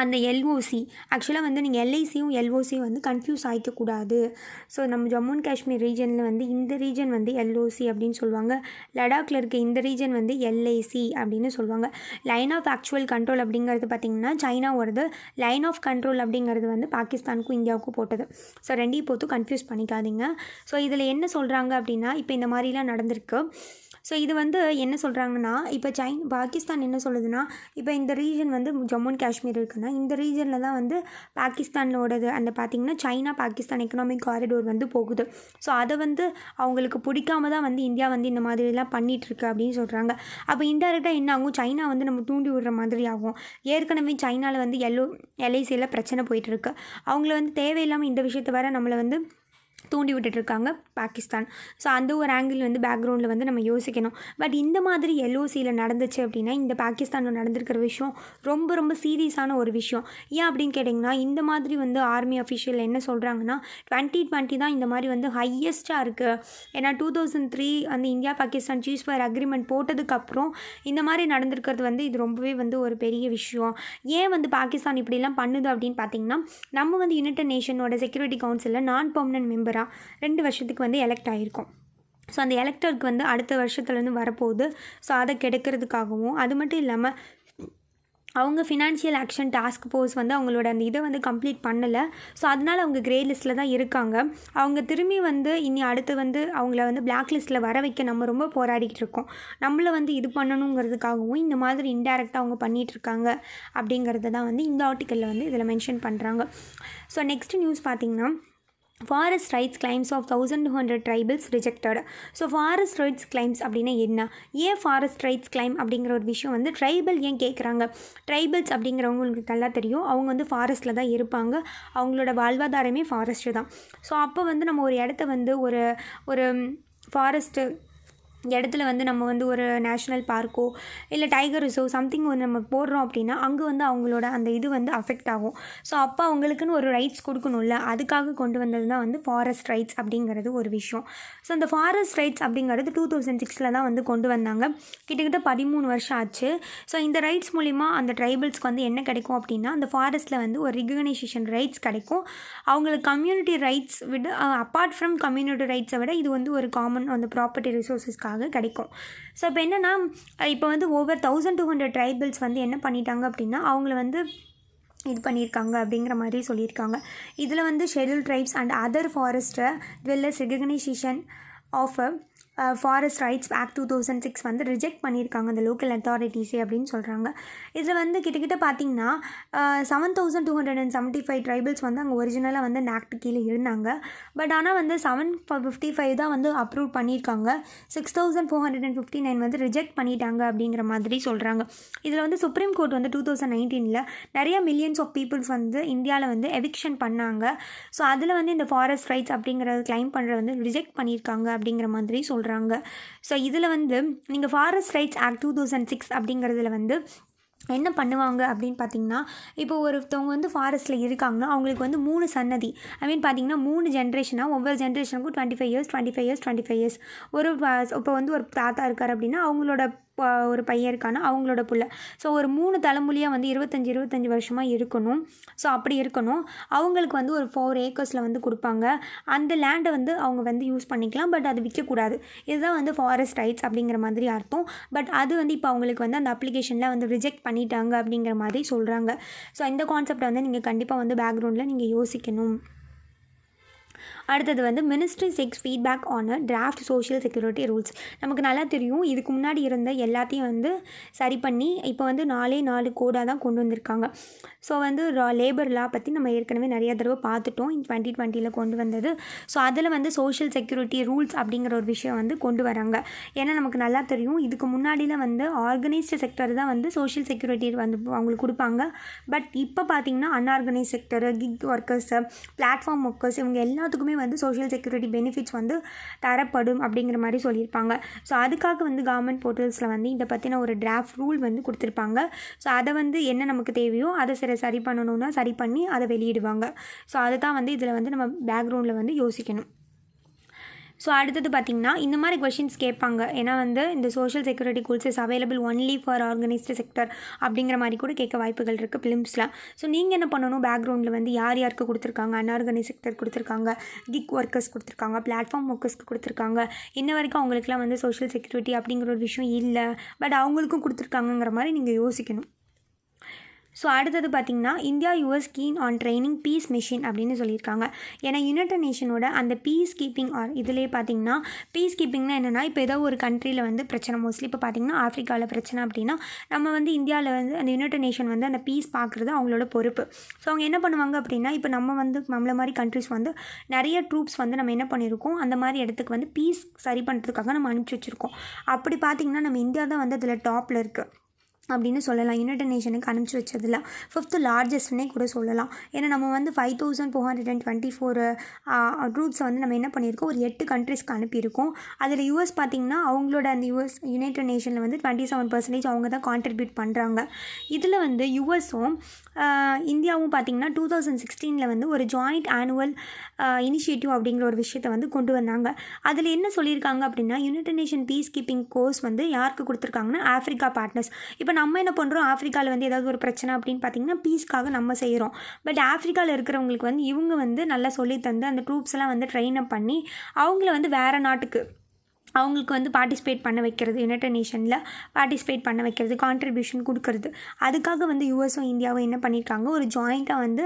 அந்த எல்ஓசி, ஆக்சுவலாக வந்து நீங்கள் எல்ஐசியும் எல்ஓசியும் வந்து கன்ஃபியூஸ் ஆகிக்கக்கூடாது. ஸோ நம்ம ஜம்மு அண்ட் காஷ்மீர் ரீஜனில் வந்து இந்த ரீஜன் வந்து எல்ஓசி அப்படின்னு சொல்லுவாங்க, லடாக்கில் இருக்க இந்த ரீஜன் வந்து எல்ஐசி அப்படின்னு சொல்லுவாங்க. லைன் ஆஃப் ஆக்சுவல் கண்ட்ரோல் அப்படிங்கிறது பார்த்திங்கன்னா சைனாவோடது, லைன் ஆஃப் கண்ட்ரோல் அப்படிங்கிறது வந்து பாகிஸ்தானுக்கும் இந்தியாவுக்கும் போட்டது. ஸோ ரெண்டையும் போட்டு கன்ஃபியூஸ் பண்ணிக்காதீங்க. ஸோ இதில் என்ன சொல்கிறாங்க அப்படின்னா, இப்போ இந்த மாதிரிலாம் நடந்திருக்கு. ஸோ இது வந்து என்ன சொல்கிறாங்கன்னா, இப்போ பாகிஸ்தான் என்ன சொல்லுதுன்னா, இப்போ இந்த ரீஜன் வந்து ஜம்மு அண்ட் காஷ்மீர் இருக்குன்னா இந்த ரீஜனில் தான் வந்து பாகிஸ்தானோடது அந்த பார்த்திங்கன்னா சைனா பாகிஸ்தான் எக்கனாமிக் காரிடோர் வந்து போகுது. ஸோ அதை வந்து அவங்களுக்கு பிடிக்காம தான் வந்து இந்தியா வந்து இந்த மாதிரிலாம் பண்ணிகிட்ருக்கு அப்படின்னு சொல்கிறாங்க. அப்போ இன்டெரக்டாக என்ன ஆகும், சைனா வந்து நம்ம தூண்டி விடுற மாதிரி ஆகும். ஏற்கனவே சைனாவில் வந்து எல்ஐசியில் பிரச்சனை போயிட்டுருக்கு, அவங்கள வந்து தேவையில்லாமல் இந்த விஷயத்தை வர நம்மளை வந்து தூண்டி விட்டுட்ருக்காங்க பாகிஸ்தான். ஸோ அந்த ஒரு ஆங்கிள் வந்து பேக்ரவுண்டில் வந்து நம்ம யோசிக்கணும். பட் இந்த மாதிரி எல்ஓசியில் நடந்துச்சு அப்படின்னா இந்த பாகிஸ்தானில் நடந்திருக்கிற விஷயம் ரொம்ப ரொம்ப சீரியஸான ஒரு விஷயம். ஏன் அப்படின்னு கேட்டிங்கன்னா, இந்த மாதிரி வந்து ஆர்மி அஃபிஷியல் என்ன சொல்கிறாங்கன்னா 2020 தான் இந்த மாதிரி வந்து ஹையஸ்ட்டாக இருக்குது. ஏன்னா 2003 அந்த India Pakistan cheese fire agreement போட்டதுக்கப்புறம் இந்த மாதிரி நடந்திருக்கிறது வந்து இது ரொம்பவே வந்து ஒரு பெரிய விஷயம். ஏன் வந்து பாகிஸ்தான் இப்படிலாம் பண்ணுது அப்படின்னு பார்த்திங்கன்னா, நம்ம வந்து யுனைடெட் நேஷனோட செக்யூரிட்டி கவுன்சிலில் நான் பெர்மனன்ட் மெம்பராக 2 வருஷத்துக்கு வந்து எலெக்ட் ஆகிருக்கும். ஸோ அந்த எலெக்டருக்கு வந்து அடுத்த வருஷத்துலேருந்து வரப்போகுது. ஸோ அதை கெடுக்கிறதுக்காகவும், அது மட்டும் இல்லாமல் அவங்க ஃபினான்ஷியல் ஆக்ஷன் டாஸ்க் ஃபோர்ஸ் வந்து அவங்களோட அந்த இதை வந்து கம்ப்ளீட் பண்ணலை. ஸோ அதனால் அவங்க கிரே லிஸ்ட்டில் தான் இருக்காங்க. அவங்க திரும்பி வந்து இனி அடுத்து வந்து அவங்கள வந்து பிளாக் லிஸ்ட்டில் வர வைக்க நம்ம ரொம்ப போராடிக்கிட்டு இருக்கோம். நம்மளை வந்து இது பண்ணணுங்கிறதுக்காகவும் இந்த மாதிரி இன்டேரக்டாக அவங்க பண்ணிகிட்ருக்காங்க அப்படிங்கிறத தான் வந்து இந்த ஆர்டிக்கலில் வந்து இதில் மென்ஷன் பண்ணுறாங்க. ஸோ நெக்ஸ்ட் நியூஸ் பார்த்திங்கன்னா, forest rights claims of 1200 tribals rejected. So forest rights claims அப்படின்னா என்ன, ஏன் ஃபாரஸ்ட் ரைட்ஸ் கிளைம் அப்படிங்கிற ஒரு விஷயம் வந்து ட்ரைபல் ஏன் கேட்குறாங்க. ட்ரைபல்ஸ் அப்படிங்கிறவங்களுக்கு நல்லா தெரியும், அவங்க வந்து ஃபாரஸ்ட்டில் தான் இருப்பாங்க, அவங்களோட வாழ்வாதாரமே ஃபாரஸ்ட்டு தான். ஸோ அப்போ வந்து நம்ம ஒரு இடத்த வந்து ஒரு ஃபாரஸ்ட்டு இடத்துல வந்து நம்ம வந்து ஒரு நேஷ்னல் பார்க்கோ இல்லை டைகர் ரிசர்வ் சம்திங் ஒன்று நம்ம போடுறோம் அப்படின்னா அங்கே வந்து அவங்களோட அந்த இது வந்து அஃபெக்ட் ஆகும். ஸோ அப்போ அவங்களுக்குன்னு ஒரு ரைட்ஸ் கொடுக்கணும்ல, அதுக்காக கொண்டு வந்தது தான் வந்து ஃபாரஸ்ட் ரைட்ஸ் அப்படிங்கிறது ஒரு விஷயம். ஸோ அந்த ஃபாரஸ்ட் ரைட்ஸ் அப்படிங்கிறது 2006 தான் வந்து கொண்டு வந்தாங்க. கிட்டத்தட்ட 13 வருஷம் ஆச்சு. ஸோ இந்த ரைட்ஸ் மூலிமா அந்த ட்ரைபல்ஸ்க்கு வந்து என்ன கிடைக்கும் அப்படின்னா, அந்த ஃபாரஸ்ட்டில் வந்து ஒரு ரிகக்னைசேஷன் ரைட்ஸ் கிடைக்கும். அவங்களுக்கு கம்யூனிட்டி ரைட்ஸ் விட அப்பார்ட் ஃப்ரம் கம்யூனிட்டி ரைட்ஸை விட இது வந்து ஒரு காமன் அந்த ப்ராப்பர்ட்டி ரிசோர்ஸஸ்க்காக கிடைக்கும். ஸோ இப்போ என்னென்னா, இப்போ வந்து ஓவர் 1200 ட்ரைபல்ஸ் வந்து என்ன பண்ணிட்டாங்க அப்படின்னா, அவங்கள வந்து இது பண்ணியிருக்காங்க அப்படிங்கிற மாதிரி சொல்லியிருக்காங்க. இதில் வந்து schedule tribes and other forest dwellers recognition of forest rights act 2006 வந்து ரிஜெக்ட் பண்ணியிருக்காங்க அந்த லோக்கல் அத்தாரிட்டிஸே அப்படின்னு சொல்கிறாங்க. இதில் வந்து கிட்டத்தட்ட பார்த்திங்கன்னா 7275 ட்ரைபல்ஸ் வந்து அங்கே ஒரிஜினலாக வந்து அந்த ஆக்ட் கீழே இருந்தாங்க. பட் ஆனால் வந்து 755 தான் வந்து அப்ரூவ் பண்ணியிருக்காங்க. 6459 வந்து ரிஜெக்ட் பண்ணிட்டாங்க அப்படிங்கிற மாதிரி சொல்கிறாங்க. இதில் வந்து சுப்ரீம் கோர்ட் வந்து 2019 நிறைய மில்லியன்ஸ் ஆஃப் பீப்புள்ஸ் வந்து இந்தியாவில் வந்து எவிக்ஷன் பண்ணாங்க. ஸோ அதில் வந்து இந்த ஃபாரஸ்ட் ரைட்ஸ் அப்படிங்கிறது கிளைம் பண்ணுறது வந்து ரிஜெக்ட் பண்ணியிருக்காங்க அப்படிங்கிற மாதிரி சொல்கிறாங்க. ஸோ இதில் வந்து நீங்கள் ஃபாரஸ்ட் ரைட்ஸ் ஆக்ட் 2006 அப்படிங்கிறதுல வந்து என்ன பண்ணுவாங்க அப்படின்னு பார்த்தீங்கன்னா, இப்போ ஒருத்தவங்க வந்து ஃபாரஸ்ட்டில் இருக்காங்கன்னா அவங்களுக்கு வந்து 3 சன்னதி பார்த்தீங்கன்னா 3 ஜென்ரேஷனாக, ஒவ்வொரு ஜென்ரேஷனுக்கும் 25 இயர்ஸ் 25 இயர்ஸ் 25 இயர்ஸ் இப்போ வந்து ஒரு தாத்தா இருக்கார் அப்படின்னா அவங்களோட ஒரு பையன் இருக்கானா அவங்களோட புள்ள. ஸோ ஒரு 3 தலைமுறையாக வந்து 25 வருஷமாக இருக்கணும். ஸோ அப்படி இருக்கணும். அவங்களுக்கு வந்து ஒரு 4 ஏக்கர்ஸில் வந்து கொடுப்பாங்க. அந்த லேண்டை வந்து அவங்க வந்து யூஸ் பண்ணிக்கலாம், பட் அது விற்கக்கூடாது. இதுதான் வந்து ஃபாரஸ்ட் ரைட்ஸ் அப்படிங்கிற மாதிரி அர்த்தம். பட் அது வந்து இப்போ அவங்களுக்கு வந்து அந்த அப்ளிகேஷனில் வந்து ரிஜெக்ட் பண்ணிட்டாங்க அப்படிங்கிற மாதிரி சொல்கிறாங்க. ஸோ இந்த கான்செப்டை வந்து நீங்கள் கண்டிப்பாக வந்து பேக்ரவுண்டில் நீங்கள் யோசிக்கணும். அடுத்தது வந்து ministry sex feedback on draft social security rules. நமக்கு நல்லா தெரியும், இதுக்கு முன்னாடி இருந்த எல்லாத்தையும் வந்து சரி பண்ணி இப்போ வந்து 4 கோடாக தான் கொண்டு வந்திருக்காங்க. ஸோ வந்து லேபர் லா பற்றி நம்ம ஏற்கனவே நிறைய தடவை பார்த்துட்டோம், 2020 கொண்டு வந்தது. ஸோ அதில் வந்து சோஷியல் செக்யூரிட்டி ரூல்ஸ் அப்படிங்கிற ஒரு விஷயம் வந்து கொண்டு வராங்க. ஏன்னா நமக்கு நல்லா தெரியும், இதுக்கு முன்னாடியில் வந்து ஆர்கனைஸ்டு செக்டர் தான் வந்து சோஷியல் செக்யூரிட்டி வந்து அவங்களுக்கு கொடுப்பாங்க. பட் இப்போ பார்த்திங்கன்னா unorganise sector, kick workers, platform workers இவங்க எல்லாத்துக்குமே வந்து சோஷியல் செக்யூரிட்டி பெனிஃபிட்ஸ் வந்து தரப்படும் அப்படிங்கிற மாதிரி சொல்லியிருப்பாங்க. ஸோ அதுக்காக வந்து கவர்மெண்ட் போர்ட்டல்ஸில் வந்து இதை பற்றின ஒரு டிராஃப்ட் ரூல் வந்து கொடுத்துருப்பாங்க. ஸோ அதை வந்து என்ன நமக்கு தேவையோ அதை சரி பண்ணணுன்னா சரி பண்ணி அதை வெளியிடுவாங்க. ஸோ அதை தான் வந்து இதில் வந்து நம்ம பேக்ரவுண்டில் வந்து யோசிக்கணும். ஸோ அடுத்தது பார்த்திங்கன்னா இந்த மாதிரி கொஷின்ஸ் கேட்பாங்க. ஏன்னா வந்து இந்த social security rules is available only for organised sector அப்படிங்கிற மாதிரி கூட கேட்க வாய்ப்புகள் இருக்குது ஃபிலிம்ஸில். ஸோ நீங்கள் என்ன பண்ணணும், பேக்ரவுண்டில் வந்து யார் யாருக்கு கொடுத்துருக்காங்க, அன்ஆர்கனைஸ் செக்டர் கொடுத்துருக்காங்க, கிக் ஒர்க்கர்ஸ் கொடுத்துருக்காங்க, பிளாட்ஃபார்ம் ஒர்க்கர்ஸ்க்கு கொடுத்துருக்காங்க. இன்ன வரைக்கும் அவங்களுக்குலாம் வந்து சோஷியல் செக்யூரிட்டி அப்படிங்கிற ஒரு விஷயம் இல்லை, பட் அவங்களுக்கும் கொடுத்துருக்காங்கங்கிற மாதிரி நீங்கள் யோசிக்கணும். ஸோ அடுத்தது பார்த்திங்கன்னா India US keen on training peace mission அப்படின்னு சொல்லியிருக்காங்க. ஏன்னா யுனைடெட் நேஷனோட அந்த பீஸ் கீப்பிங் இதிலே பார்த்திங்கன்னா பீஸ் கீப்பிங்னா என்னென்னா, இப்போ ஏதோ ஒரு கண்ட்ரியில் வந்து பிரச்சனை, மோஸ்ட்லி இப்போ பார்த்திங்கன்னா ஆஃப்ரிக்காவில் பிரச்சனை அப்படின்னா நம்ம வந்து இந்தியாவில் வந்து அந்த யுனைடெட் நேஷன் வந்து அந்த பீஸ் பார்க்குறது அவங்களோட பொறுப்பு. ஸோ அவங்க என்ன பண்ணுவாங்க அப்படின்னா, இப்போ நம்ம வந்து நம்மள மாதிரி கண்ட்ரிஸ் வந்து நிறைய ட்ரூப்ஸ் வந்து நம்ம என்ன பண்ணியிருக்கோம், அந்த மாதிரி இடத்துக்கு வந்து பீஸ் சரி பண்ணுறதுக்காக நம்ம அனுப்பிச்சி வச்சுருக்கோம். அப்படி பார்த்திங்கன்னா நம்ம இந்தியா தான் வந்து அதில் டாப்பில் இருக்குது அப்படின்னு சொல்லலாம். யுனைடெட் நேஷனுக்கு அனுப்பிச்சி வச்சதில் 5th லார்ஜஸ்ட்னே கூட சொல்லலாம். ஏன்னா நம்ம வந்து 5424 ட்ரூப்ஸை வந்து நம்ம என்ன பண்ணியிருக்கோம், ஒரு 8 கண்ட்ரிஸ்க்கு அனுப்பியிருக்கோம். அதில் யூஎஸ் பார்த்திங்கன்னா அவங்களோட அந்த யுனைடெட் நேஷனில் வந்து 27% அவங்க தான் கான்ட்ரிபியூட் பண்ணுறாங்க. இதில் வந்து யூஎஸும் இந்தியாவும் பார்த்திங்கன்னா 2016 வந்து ஒரு ஜாயிண்ட் ஆனுவல் இனிஷியேட்டிவ் அப்படிங்கிற ஒரு விஷயத்தை வந்து கொண்டு வந்தாங்க. அதில் என்ன சொல்லியிருக்காங்க அப்படின்னா, United nation piece keeping course வந்து யாருக்கு கொடுத்துருக்காங்கன்னா ஆஃப்ரிக்கா பார்ட்னர்ஸ். இப்போ நம்ம என்ன பண்ணுறோம், ஆஃப்ரிக்காவில் வந்து ஏதாவது ஒரு பிரச்சனை அப்படின்னு பார்த்திங்கன்னா பீஸ்க்காக நம்ம செய்கிறோம். பட் ஆஃப்ரிக்காவில் இருக்கிறவங்களுக்கு வந்து இவங்க வந்து நல்லா சொல்லி தந்து அந்த ட்ரூப்ஸ்லாம் வந்து ட்ரெயின் அப் பண்ணி அவங்கள வந்து வேறு நாட்டுக்கு அவங்களுக்கு வந்து பார்ட்டிசிபேட் பண்ண வைக்கிறது, யுனைடெட் நேஷனில் பார்ட்டிசிபேட் பண்ண வைக்கிறது, கான்ட்ரிபியூஷன் கொடுக்கறது. அதுக்காக வந்து யூஎஸும் இந்தியாவும் என்ன பண்ணியிருக்காங்க, ஒரு ஜாயிண்ட்டாக வந்து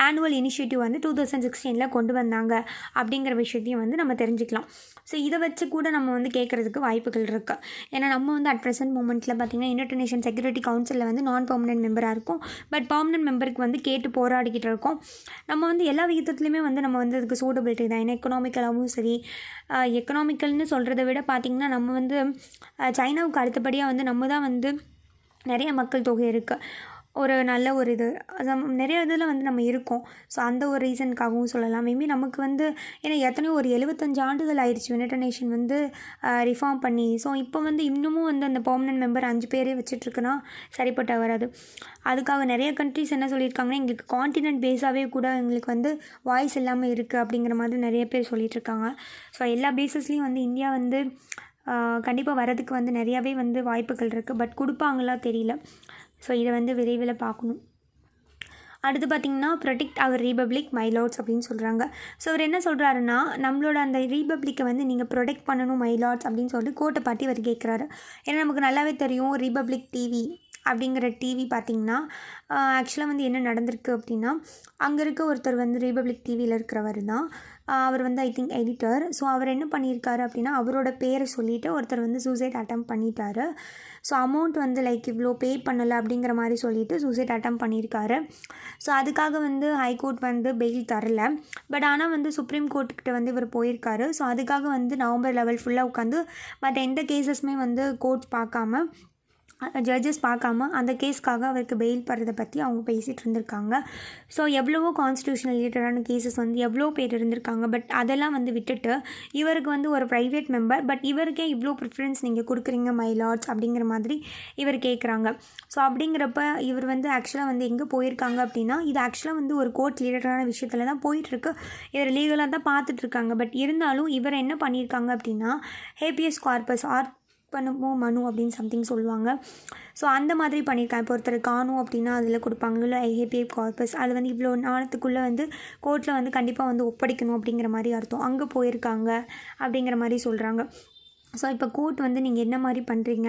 ஆனுவல் இனிஷியேட்டிவ் வந்து 2016 கொண்டு வந்தாங்க அப்படிங்கிற விஷயத்தையும் வந்து நம்ம தெரிஞ்சுக்கலாம். ஸோ இதை வச்சு கூட நம்ம வந்து கேட்குறதுக்கு வாய்ப்புகள் இருக்குது. ஏன்னா நம்ம வந்து அட் ப்ரெசென்ட் மூமெண்ட்டில் பார்த்திங்கன்னா யுனைடெட் நேஷன் செக்யூரிட்டி கவுன்சிலில் வந்து நான் பெர்மனெண்ட் மெம்பராக இருக்கும். பட் பெர்மனெண்ட் மெம்பருக்கு வந்து கேட்டு போராடிக்கிட்டு இருக்கோம். நம்ம வந்து எல்லா விதத்துலையுமே வந்து நம்ம வந்து அதுக்கு சூட்டபிலிட்டி தான். ஏன்னா எக்கனாமிக்கலாகவும் சரி, எக்கனாமிக்கல்னு சொல்கிறத விட பார்த்திங்கன்னா நம்ம வந்து சைனாவுக்கு அடுத்தபடியாக வந்து நம்ம தான் வந்து நிறைய மக்கள் தொகை இருக்குது. ஒரு நல்ல ஒரு இது நிறைய இதில் வந்து நம்ம இருக்கோம். ஸோ அந்த ஒரு ரீசனுக்காகவும் சொல்லலாம். மேபி நமக்கு வந்து ஏன்னா எத்தனையோ ஒரு 75 ஆண்டுகள் ஆயிடுச்சு யுனைடெட் நேஷன் வந்து ரிஃபார்ம் பண்ணி. ஸோ இப்போ வந்து இன்னமும் வந்து அந்த பெர்மனெண்ட் மெம்பர் 5 பேரே வச்சுட்ருக்குன்னா சரிப்பட்ட வராது. அதுக்காக நிறைய கண்ட்ரிஸ் என்ன சொல்லியிருக்காங்கன்னா, எங்களுக்கு கான்டினென்ட் பேஸாகவே கூட எங்களுக்கு வந்து வாய்ஸ் இல்லாமல் இருக்குது அப்படிங்கிற மாதிரி நிறைய பேர் சொல்லிகிட்ருக்காங்க. ஸோ எல்லா பேஸஸ்லேயும் வந்து இந்தியா வந்து கண்டிப்பாக வரதுக்கு வந்து நிறையாவே வந்து வாய்ப்புகள் இருக்குது. பட் கொடுப்பாங்களா தெரியல. ஸோ இதை வந்து விரைவில் பார்க்கணும். அடுத்து பார்த்திங்கன்னா, protect our republic my lords அப்படின்னு சொல்கிறாங்க. ஸோ அவர் என்ன சொல்கிறாருன்னா, நம்மளோட அந்த ரீபப்ளிக்கை வந்து நீங்கள் ப்ரொடெக்ட் பண்ணணும் மை லார்ட்ஸ் அப்படின்னு சொல்லிட்டு கோட்டை பாட்டி அவர் கேட்குறாரு. ஏன்னா நமக்கு நல்லாவே தெரியும் ரிபப்ளிக் டிவி அப்படிங்கிற டிவி பார்த்திங்கன்னா ஆக்சுவலாக வந்து என்ன நடந்திருக்கு அப்படின்னா, அங்கே இருக்க ஒருத்தர் வந்து ரிபப்ளிக் டிவியில் இருக்கிறவர் தான். அவர் வந்து ஐ திங்க் எடிட்டர். ஸோ அவர் என்ன பண்ணியிருக்காரு அப்படின்னா, அவரோட பேரை சொல்லிவிட்டு ஒருத்தர் வந்து சூசைட் அட்டெம்ப்ட் பண்ணிட்டாரு. ஸோ அமௌண்ட் வந்து லைக் இவ்வளோ பே பண்ணலை அப்படிங்கிற மாதிரி சொல்லிவிட்டு சூசைட் அட்டெம்ப்ட் பண்ணியிருக்காரு. ஸோ அதுக்காக வந்து ஹைகோர்ட் வந்து பெயில் தரல. பட் ஆனால் வந்து சுப்ரீம் கோர்ட்டுக்கிட்ட வந்து இவர் போயிருக்காரு. ஸோ அதுக்காக வந்து நவம்பர் லெவல் ஃபுல்லாக உட்காந்து மற்ற எந்த கேசஸுமே வந்து கோர்ட் பார்க்காம, ஜட்ஜஸ் பார்க்காம அந்த கேஸ்க்காக அவருக்கு பெயில் படுறதை பற்றி அவங்க பேசிகிட்டு இருந்திருக்காங்க. ஸோ எவ்வளவோ கான்ஸ்டியூஷனல் ரிலேட்டடான கேசஸ் வந்து எவ்வளோ பேர் இருந்திருக்காங்க. பட் அதெல்லாம் வந்து விட்டுட்டு இவருக்கு வந்து ஒரு ப்ரைவேட் மெம்பர், பட் இவருக்கே இவ்வளோ ப்ரிஃபரன்ஸ் நீங்கள் கொடுக்குறீங்க மை லார்ட்ஸ் அப்படிங்கிற மாதிரி இவர் கேட்குறாங்க. ஸோ அப்படிங்கிறப்ப இவர் வந்து ஆக்சுவலாக வந்து எங்கே போயிருக்காங்க அப்படின்னா, இது ஆக்சுவலாக வந்து ஒரு கோர்ட் ரிலேட்டடான விஷயத்தில் தான் போயிட்டுருக்கு. இவர் லீகலாக தான் பார்த்துட்ருக்காங்க. பட் இருந்தாலும் இவர் என்ன பண்ணியிருக்காங்க அப்படின்னா, ஹேபியஸ் கார்பஸ் மனு அப்படின்னு சம்திங் சொல்லுவாங்க. ஸோ அந்த மாதிரி பண்ணியிருக்காங்க. இப்போ ஒருத்தர் காணும் அப்படின்னா அதில் கொடுப்பாங்க, இல்லை ஹேபியஸ் கார்பஸ் அது வந்து இவ்வளோ நாளத்துக்குள்ளே வந்து கோர்ட்டில் வந்து கண்டிப்பாக வந்து ஒப்படைக்கணும் அப்படிங்கிற மாதிரி அர்த்தம். அங்கே போயிருக்காங்க அப்படிங்கிற மாதிரி சொல்கிறாங்க. ஸோ இப்போ கோர்ட் வந்து நீங்கள் என்ன மாதிரி பண்ணுறீங்க,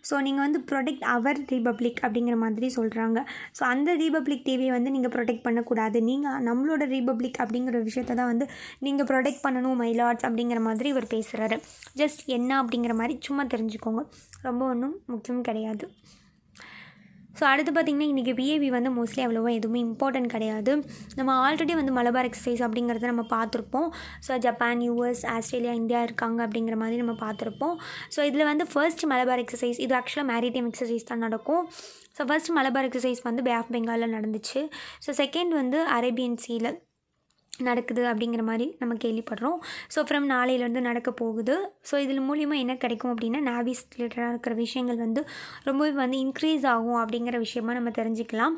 ஸோ நீங்கள் வந்து ப்ரொடெக்ட் அவர் ரீபப்ளிக் அப்படிங்கிற மாதிரி சொல்கிறாங்க. ஸோ அந்த ரீபப்ளிக் டிவியை வந்து நீங்கள் ப்ரொடெக்ட் பண்ணக்கூடாது, நீங்கள் நம்மளோட ரீபப்ளிக் அப்படிங்கிற விஷயத்த தான் வந்து நீங்கள் ப்ரொடெக்ட் பண்ணணும் மை லார்ட்ஸ் அப்படிங்கிற மாதிரி இவர் பேசுகிறாரு. ஜஸ்ட் என்ன அப்படிங்கிற மாதிரி சும்மா தெரிஞ்சுக்கோங்க, ரொம்ப ஒன்றும் முக்கியம் கிடையாது. ஸோ அடுத்து பார்த்திங்கன்னா, இன்றைக்கி பிஏபி வந்து மோஸ்ட்லி அவ்வளோவா எதுவுமே இம்பார்ட்டன்ட் கிடையாது. நம்ம ஆல்ரெடி வந்து மலபார் எக்ஸசைஸ் அப்படிங்கிறத நம்ம பார்த்துருப்போம். So Japan, US, Australia, India இருக்காங்க அப்படிங்கிற மாதிரி நம்ம பார்த்துருப்போம். ஸோ இதில் வந்து ஃபர்ஸ்ட் மலபார் எக்ஸசைஸ் இது ஆக்சுவலாக மேரிடைம் எக்ஸசைஸ் தான் நடக்கும். ஸோ ஃபர்ஸ்ட் மலபார் எக்ஸசைஸ் வந்து பே ஆஃப் பெங்காலில் நடந்துச்சு. ஸோ செகண்ட் வந்து அரேபியன் சீல நடக்குது அப்படிங்கிற மாதிரி நம்ம கேள்விப்படுறோம். ஸோ ஃப்ரம் நாளையிலேருந்து நடக்க போகுது. ஸோ இதில் மூலியமாக என்ன கிடைக்கும் அப்படின்னா, நேவிஸ் ரிலேட்டடாக இருக்கிற விஷயங்கள் வந்து ரொம்பவே வந்து இன்க்ரீஸ் ஆகும் அப்படிங்கிற விஷயமா நம்ம தெரிஞ்சுக்கலாம்.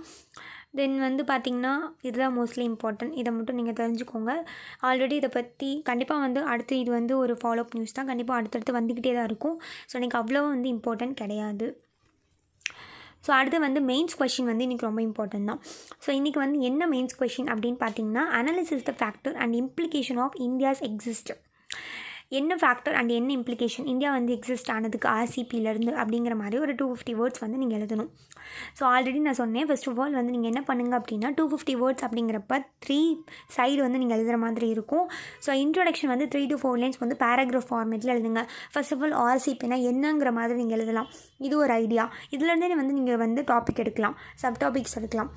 தென் வந்து பார்த்திங்கன்னா, இதுதான் மோஸ்ட்லி இம்பார்ட்டன்ட். இதை மட்டும் நீங்கள் தெரிஞ்சுக்கோங்க. ஆல்ரெடி இதை பற்றி கண்டிப்பாக வந்து அடுத்து இது வந்து ஒரு ஃபாலோஅப் நியூஸ் தான், கண்டிப்பாக அடுத்தடுத்து வந்துக்கிட்டே தான் இருக்கும். ஸோ எனக்கு அவ்வளோ வந்து இம்பார்ட்டன்ட் கிடையாது. ஸோ அடுத்து வந்து மெயின்ஸ் கொஷின் வந்து இன்றைக்கி ரொம்ப இம்பார்ட்டன்ட் தான். ஸோ இன்றைக்கி வந்து என்ன மெயின்ஸ் கொஷின் அப்படின்னு பார்த்தீங்கன்னா, analysis the factor and implication of India's exit. என்ன ஃபேக்டர் அண்ட் என்ன இம்ப்ளிகேஷன் இந்தியா வந்து எக்ஸிஸ்ட் ஆனதுக்கு ஆர்சிபியிலேருந்து அப்படிங்கிற மாதிரி ஒரு 250 வேர்ட்ஸ் வந்து நீங்கள் எழுதணும். ஸோ ஆல்ரெடி நான் சொன்னேன், ஃபர்ஸ்ட் ஆஃப் ஆல் வந்து நீங்கள் என்ன பண்ணுங்க அப்படின்னா, 250 வேர்ட்ஸ் அப்படிங்கிறப்ப 3 சைடு வந்து நீங்கள் எழுதுகிற மாதிரி இருக்கும். ஸோ இன்ட்ரோடக்ஷன் வந்து 3 to 4 லைன்ஸ் வந்து பேராகிராஃப் ஃபார்மேட்டில் எழுதுங்க. ஃபர்ஸ்ட் ஆஃப் ஆல் ஆர்சிபினா என்னங்கிற மாதிரி நீங்கள் எழுதலாம். இது ஒரு ஐடியா. இதுலேருந்தே வந்து நீங்கள் வந்து டாபிக் எடுக்கலாம், சப் டாபிக்ஸ் எடுக்கலாம்.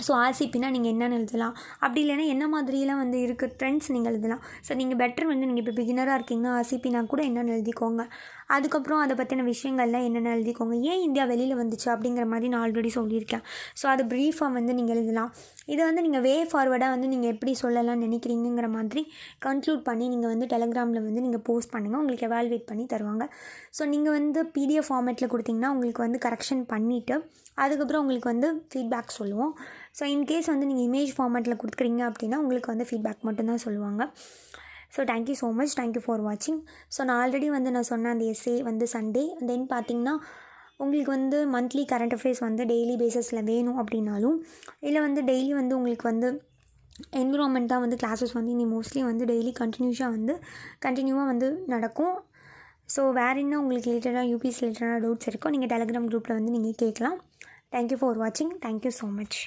ஸோ ஆர்சிபினா நீங்கள் என்னென்னு எழுதலாம், அப்படி இல்லைன்னா என்ன மாதிரியெல்லாம் வந்து இருக்குது ட்ரெண்ட்ஸ் நீங்கள் எழுதலாம். ஸோ நீங்கள் பெட்டர் வந்து நீங்கள் இப்போ பிகினராக இருக்கீங்கன்னா ஆர்சிபினா கூட என்னென்னு எழுதிக்கோங்க. அதுக்கப்புறம் அதை பற்றின விஷயங்கள்லாம் என்னென்ன எழுதிக்கோங்க. ஏன் இந்தியா வெளியில் வந்துச்சு அப்படிங்கிற மாதிரி நான் ஆல்ரெடி சொல்லியிருக்கேன். ஸோ அது ப்ரீஃபாக வந்து நீங்கள் எழுதலாம். இதை வந்து நீங்கள் வே ஃபார்வர்டாக வந்து நீங்கள் எப்படி சொல்லலாம்னு நினைக்கிறீங்கிற மாதிரி கன்க்ளூட் பண்ணி நீங்கள் வந்து டெலகிராமில் வந்து நீங்கள் போஸ்ட் பண்ணுங்கள். உங்களுக்கு எவால்வேட் பண்ணி தருவாங்க. ஸோ நீங்கள் வந்து பிடிஎஃப் ஃபார்மேட்டில் கொடுத்தீங்கன்னா உங்களுக்கு வந்து கரெக்ஷன் பண்ணிவிட்டு அதுக்கப்புறம் உங்களுக்கு வந்து ஃபீட்பேக் சொல்லுவோம். ஸோ இன்கேஸ் வந்து நீங்கள் இமேஜ் ஃபார்மேட்டில் கொடுக்குறீங்க அப்படின்னா உங்களுக்கு வந்து ஃபீட்பேக் மட்டும்தான் சொல்லுவாங்க. So thank you so much, thank you for வாட்சிங். ஸோ நான் ஆல்ரெடி வந்து நான் சொன்ன அந்த எஸ்ஏ வந்து சண்டே, தென் பார்த்திங்கன்னா உங்களுக்கு வந்து மந்த்லி கரண்ட் அஃபேர்ஸ் வந்து டெய்லி பேஸஸில் வேணும் அப்படின்னாலும், இல்லை வந்து டெய்லி வந்து உங்களுக்கு வந்து என்விரான்மெண்ட்டாக வந்து கிளாஸஸ் வந்து இனி மோஸ்ட்லி வந்து டெய்லி கண்டினியூவாக வந்து நடக்கும். ஸோ வேறு இன்னும் உங்களுக்கு ரிலேட்டடாக யூபிஎஸ் ரிலேட்டடாக டவுட்ஸ் இருக்கோ நீங்கள் டெலிகிராம் குரூப்பில் வந்து நீங்கள் கேட்கலாம். தேங்க்யூ ஃபார் வாட்சிங். Thank you so much.